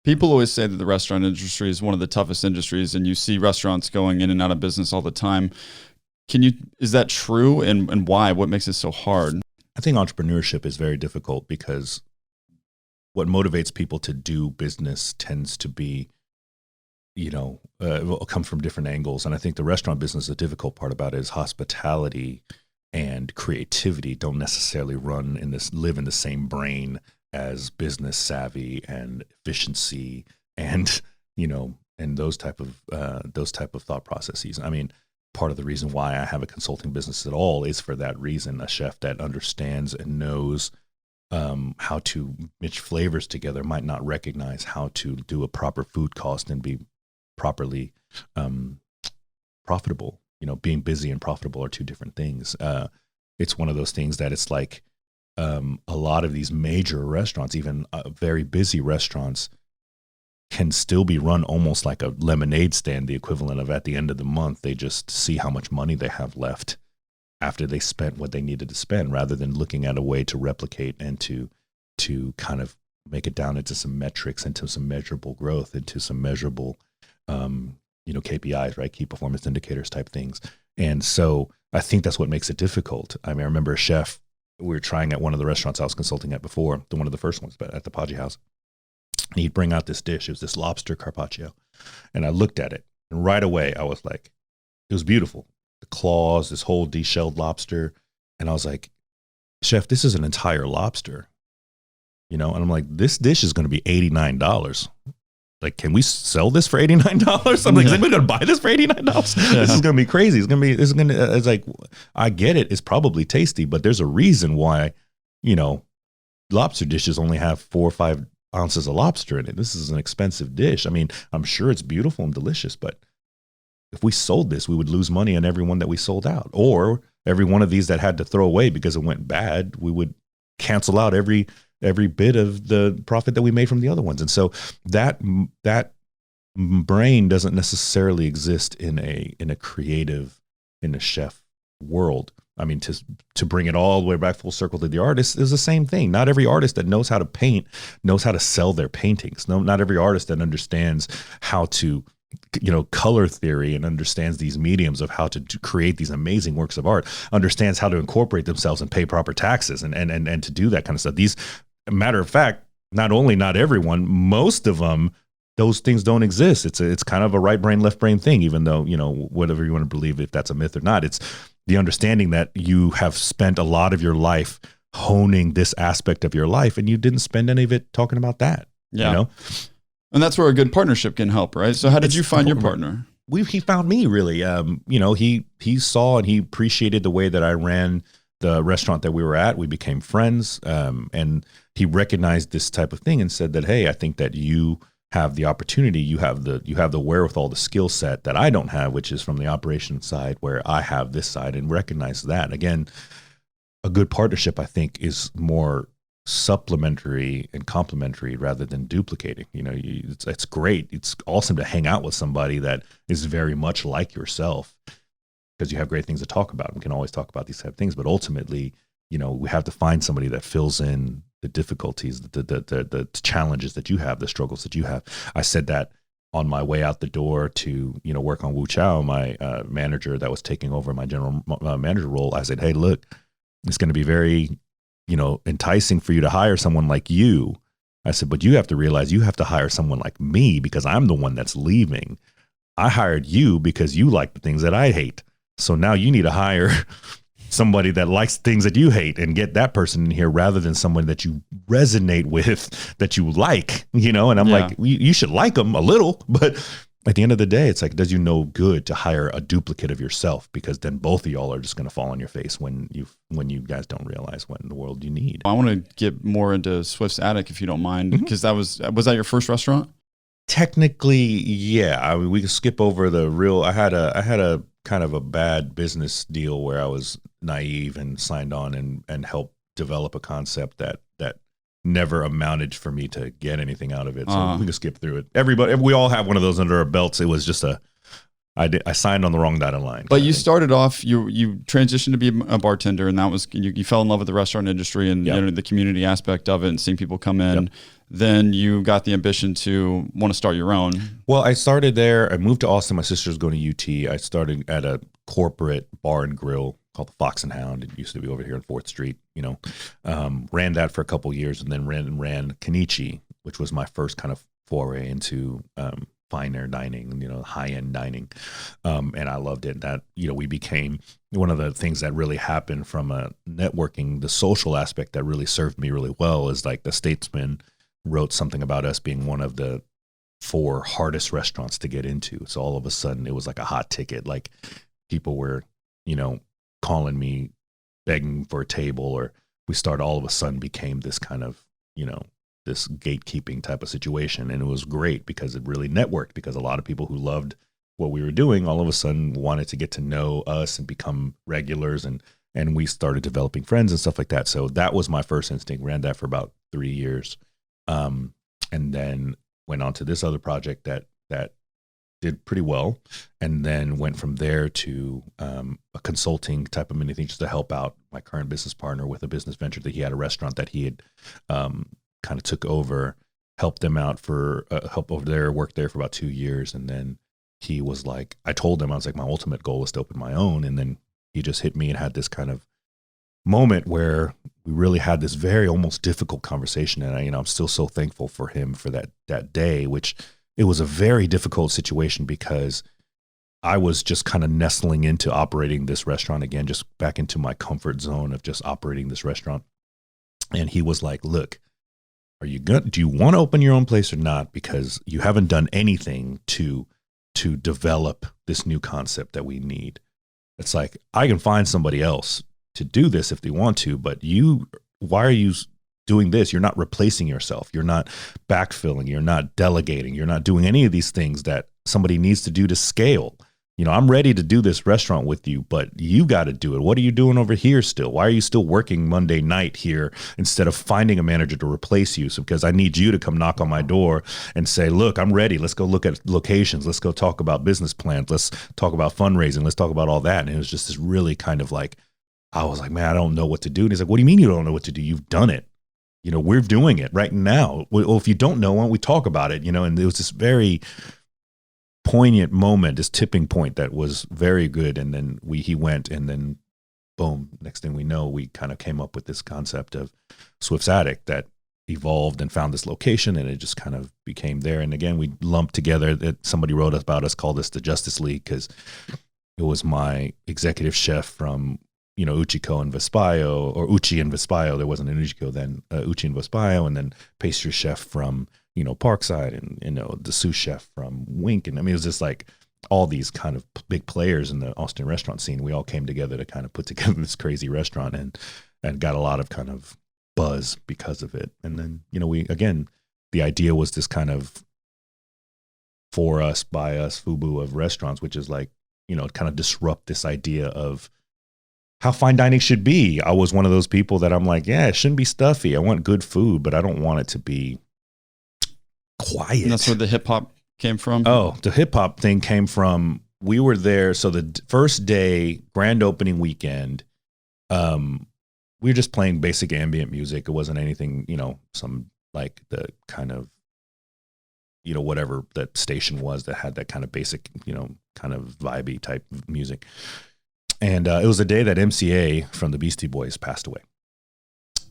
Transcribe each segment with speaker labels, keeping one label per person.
Speaker 1: People always say that the restaurant industry is one of the toughest industries, and you see restaurants going in and out of business all the time. Is that true? And why? What makes it so hard?
Speaker 2: I think entrepreneurship is very difficult because what motivates people to do business tends to be, comes from different angles. And I think the restaurant business, the difficult part about it is hospitality and creativity don't necessarily live in the same brain as business savvy and efficiency and those type of thought processes. I mean, part of the reason why I have a consulting business at all is for that reason. A chef that understands and knows how to mix flavors together might not recognize how to do a proper food cost and be properly profitable. Being busy and profitable are two different things. It's one of those things that it's like a lot of these major restaurants, even very busy restaurants, can still be run almost like a lemonade stand, the equivalent of at the end of the month, they just see how much money they have left after they spent what they needed to spend, rather than looking at a way to replicate and to kind of make it down into some metrics, into some measurable growth, into some measurable, KPIs, right? Key performance indicators type things. And so I think that's what makes it difficult. I mean, I remember a chef, we were trying at one of the restaurants I was consulting at before, one of the first ones, but at the Paggi House. And he'd bring out this dish. It was this lobster carpaccio. And I looked at it, and right away I was like, it was beautiful. The claws, this whole deshelled lobster. And I was like, chef, this is an entire lobster. And I'm like, this dish is going to be $89. Like, can we sell this for $89? I'm like, is anybody going to buy this for $89? This is going to be crazy. It's like, I get it. It's probably tasty, but there's a reason why, lobster dishes only have 4 or 5 ounces of lobster in it. This is an expensive dish. I mean, I'm sure it's beautiful and delicious, but if we sold this, we would lose money on every one that we sold out, or every one of these that had to throw away because it went bad. We would cancel out every bit of the profit that we made from the other ones. And so that brain doesn't necessarily exist in a creative, in a chef world. I mean, to bring it all the way back full circle to the artist is the same thing. Not every artist that knows how to paint knows how to sell their paintings. No, not every artist that understands how to, color theory and understands these mediums of how to create these amazing works of art, understands how to incorporate themselves and pay proper taxes and to do that kind of stuff. Matter of fact, not everyone, most of them, those things don't exist. It's kind of a right brain, left brain thing, even though, whatever you want to believe, if that's a myth or not, it's the understanding that you have spent a lot of your life honing this aspect of your life and you didn't spend any of it talking about that.
Speaker 1: Yeah. And that's where a good partnership can help, right? So how did you find your partner?
Speaker 2: He found me, really. He saw and he appreciated the way that I ran the restaurant that we were at. We became friends, and he recognized this type of thing and said that, hey, I think that you have the opportunity, you have the wherewithal, the skill set that I don't have, which is from the operation side, where I have this side, and recognize that. Again, a good partnership, I think, is more supplementary and complementary rather than duplicating. It's great. It's awesome to hang out with somebody that is very much like yourself, because you have great things to talk about. We can always talk about these type of things, but ultimately, we have to find somebody that fills in the difficulties, the challenges that you have, the struggles that you have. I said that on my way out the door to, work on Wu Chao, my manager that was taking over my general manager role. I said, hey, look, it's going to be very, enticing for you to hire someone like you. I said, but you have to realize you have to hire someone like me, because I'm the one that's leaving. I hired you because you like the things that I hate. So now you need to hire somebody that likes things that you hate and get that person in here, rather than someone that you resonate with, that you like, and I'm like, you should like them a little, but at the end of the day, it's like, does you no good to hire a duplicate of yourself, because then both of y'all are just going to fall on your face when you guys don't realize what in the world you need.
Speaker 1: I want to get more into Swift's Attic, if you don't mind, because was that your first restaurant?
Speaker 2: Technically, yeah. I mean, we can skip over the real. I had a kind of a bad business deal where I was naive and signed on and helped develop a concept that never amounted for me to get anything out of it. So we can skip through it. We all have one of those under our belts. It was just a I signed on the wrong dotted line.
Speaker 1: But you started off, you transitioned to be a bartender, and that was you fell in love with the restaurant industry and the community aspect of it, and seeing people come in. Yep. Then you got the ambition to want to start your own.
Speaker 2: Well, I started there. I moved to Austin. My sister was going to UT. I started at a corporate bar and grill called the Fox and Hound. It used to be over here on 4th Street. Ran that for a couple of years, and then ran Kenichi, which was my first kind of foray into finer dining, high-end dining. And I loved it. That, we became one of the things that really happened from a networking, the social aspect that really served me really well is like the Statesman wrote something about us being one of the 4 hardest restaurants to get into. So all of a sudden it was like a hot ticket. Like people were, calling me, begging for a table, or we started all of a sudden became this kind of, this gatekeeping type of situation. And it was great because it really networked, because a lot of people who loved what we were doing all of a sudden wanted to get to know us and become regulars. And we started developing friends and stuff like that. So that was my first instinct. Ran that for about 3 years. And then went on to this other project that did pretty well, and then went from there to a consulting type of many things just to help out my current business partner with a business venture that he had, a restaurant that he had kind of took over, helped them out for help over there, worked there for about 2 years. And then he was like, I told him, I was like, my ultimate goal is to open my own. And then he just hit me and had this kind of moment where we really had this very almost difficult conversation. And I'm still so thankful for him for that day, which it was a very difficult situation because I was just kind of nestling into operating this restaurant again, just back into my comfort zone of just operating this restaurant. And he was like, look, do you want to open your own place or not? Because you haven't done anything to develop this new concept that we need. It's like, I can find somebody else to do this if they want to, but why are you doing this? You're not replacing yourself. You're not backfilling. You're not delegating. You're not doing any of these things that somebody needs to do to scale. I'm ready to do this restaurant with you, but you got to do it. What are you doing over here still? Why are you still working Monday night here instead of finding a manager to replace you? So, because I need you to come knock on my door and say, look, I'm ready. Let's go look at locations. Let's go talk about business plans. Let's talk about fundraising. Let's talk about all that. And it was just this really kind of like, I was like, man, I don't know what to do. And he's like, what do you mean you don't know what to do? You've done it. We're doing it right now. Well, if you don't know, why don't we talk about it? And it was this very poignant moment, this tipping point that was very good. And then he went, and then boom, next thing we know, we kind of came up with this concept of Swift's Attic that evolved and found this location, and it just kind of became there. And again, we lumped together that somebody wrote about us, called us the Justice League, because it was my executive chef from Uchiko and Vespaio, or Uchi and Vespaio. There wasn't an Uchiko then, Uchi and Vespaio, and then pastry chef from, Parkside, and, the sous chef from Wink. And I mean, it was just like all these kind of big players in the Austin restaurant scene. We all came together to kind of put together this crazy restaurant and got a lot of kind of buzz because of it. And then, the idea was this kind of for us, by us, FUBU of restaurants, which is like, kind of disrupt this idea of how fine dining should be. I was one of those people that I'm like, yeah, it shouldn't be stuffy. I want good food, but I don't want it to be quiet.
Speaker 1: And that's where the hip hop came from?
Speaker 2: Oh, the hip hop thing came from, we were there. So the first day, grand opening weekend, we were just playing basic ambient music. It wasn't anything, some like the kind of, whatever that station was that had that kind of basic, kind of vibey type of music. And it was the day that MCA from the Beastie Boys passed away.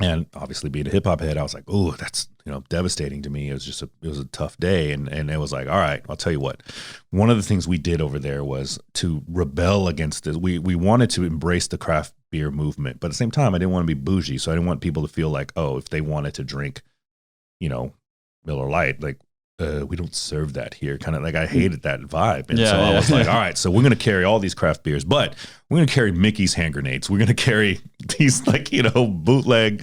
Speaker 2: And obviously being a hip hop head, I was like, oh, that's, devastating to me. It was a tough day. And it was like, all right, I'll tell you what, one of the things we did over there was to rebel against this. We wanted to embrace the craft beer movement, but at the same time, I didn't want to be bougie. So I didn't want people to feel like, oh, if they wanted to drink, Miller Lite, like, we don't serve that here. Kind of like, I hated that vibe. And so I was like, all right, so we're going to carry all these craft beers, but we're going to carry Mickey's hand grenades. We're going to carry these like, bootleg,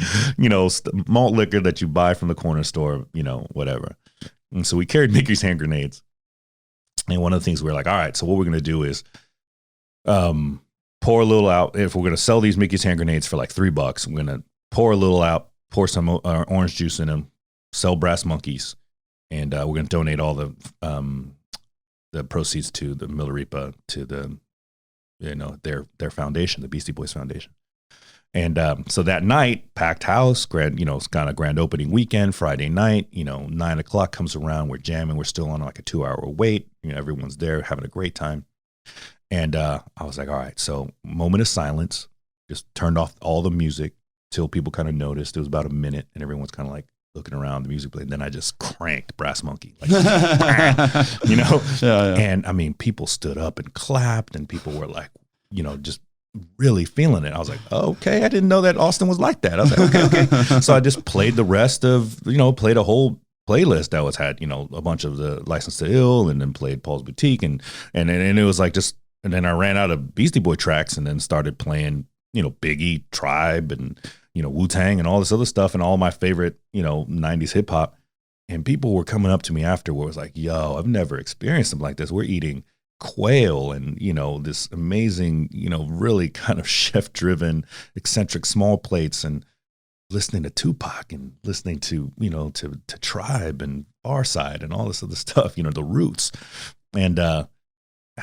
Speaker 2: malt liquor that you buy from the corner store, whatever. And so we carried Mickey's hand grenades. And one of the things we were like, all right, so what we're going to do is pour a little out. If we're going to sell these Mickey's hand grenades for like $3, we're going to pour a little out, pour some orange juice in them, sell brass monkeys. And we're going to donate all the the proceeds to the Milarepa, to the, their foundation, the Beastie Boys Foundation. And so that night, packed house, it's kind of grand opening weekend, Friday night, 9:00 comes around, we're jamming, we're still on like a 2-hour wait, everyone's there having a great time. And I was like, all right, so moment of silence, just turned off all the music till people kind of noticed. It was about a minute and everyone's kind of like looking around, the music played. And then I just cranked Brass Monkey, like,
Speaker 1: Yeah.
Speaker 2: And I mean, people stood up and clapped and people were like, just really feeling it. I was like, okay, I didn't know that Austin was like that. I was like, okay. So I just played the rest of, played a whole playlist that had, a bunch of the License to Ill, and then played Paul's Boutique, and it was like just, and then I ran out of Beastie Boy tracks and then started playing, Biggie, Tribe, and, Wu-Tang and all this other stuff and all my favorite, 90s hip hop. And people were coming up to me afterwards like, yo, I've never experienced something like this. We're eating quail and, this amazing, really kind of chef-driven, eccentric small plates, and listening to Tupac and listening to, to Tribe and Farside and all this other stuff, the Roots. And I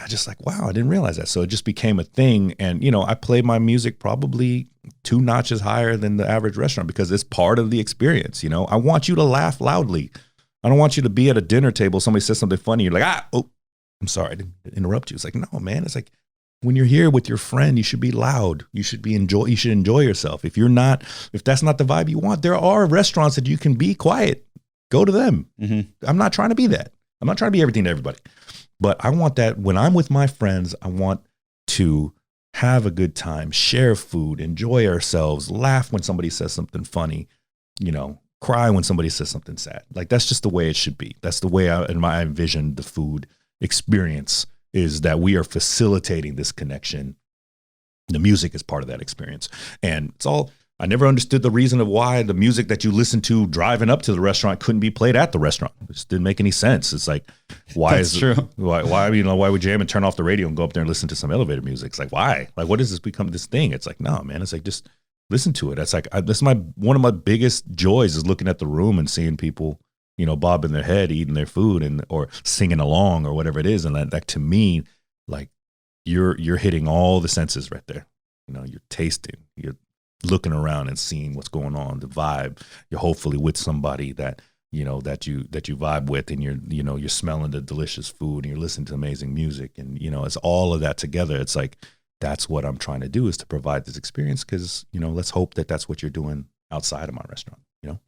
Speaker 2: just like, wow, I didn't realize that. So it just became a thing. And, I play my music probably 2 notches higher than the average restaurant because it's part of the experience. I want you to laugh loudly. I don't want you to be at a dinner table, somebody says something funny, you're like, I'm sorry, I didn't interrupt you. It's like, no, man. It's like when you're here with your friend, you should be loud. You should enjoy yourself. If that's not the vibe you want, there are restaurants that you can be quiet. Go to them. Mm-hmm. I'm not trying to be that. I'm not trying to be everything to everybody. But I want that when I'm with my friends, I want to have a good time, share food, enjoy ourselves, laugh when somebody says something funny, cry when somebody says something sad. Like that's just the way it should be. That's the way I envision the food experience, is that we are facilitating this connection. The music is part of that experience. And I never understood the reason of why the music that you listen to driving up to the restaurant couldn't be played at the restaurant. It just didn't make any sense. It's like, why why would jam and turn off the radio and go up there and listen to some elevator music? It's like, why? Like, what does this become this thing? It's like, no, man, it's like, just listen to it. It's like, this is one of my biggest joys is looking at the room and seeing people, bobbing their head, eating their food or singing along or whatever it is. And that to me, like you're hitting all the senses right there. You're tasting, you're looking around and seeing what's going on, the vibe. You're hopefully with somebody that, that you vibe with, and you're smelling the delicious food and you're listening to amazing music. And, it's all of that together. It's like, that's what I'm trying to do, is to provide this experience. 'Cause, let's hope that that's what you're doing outside of my restaurant,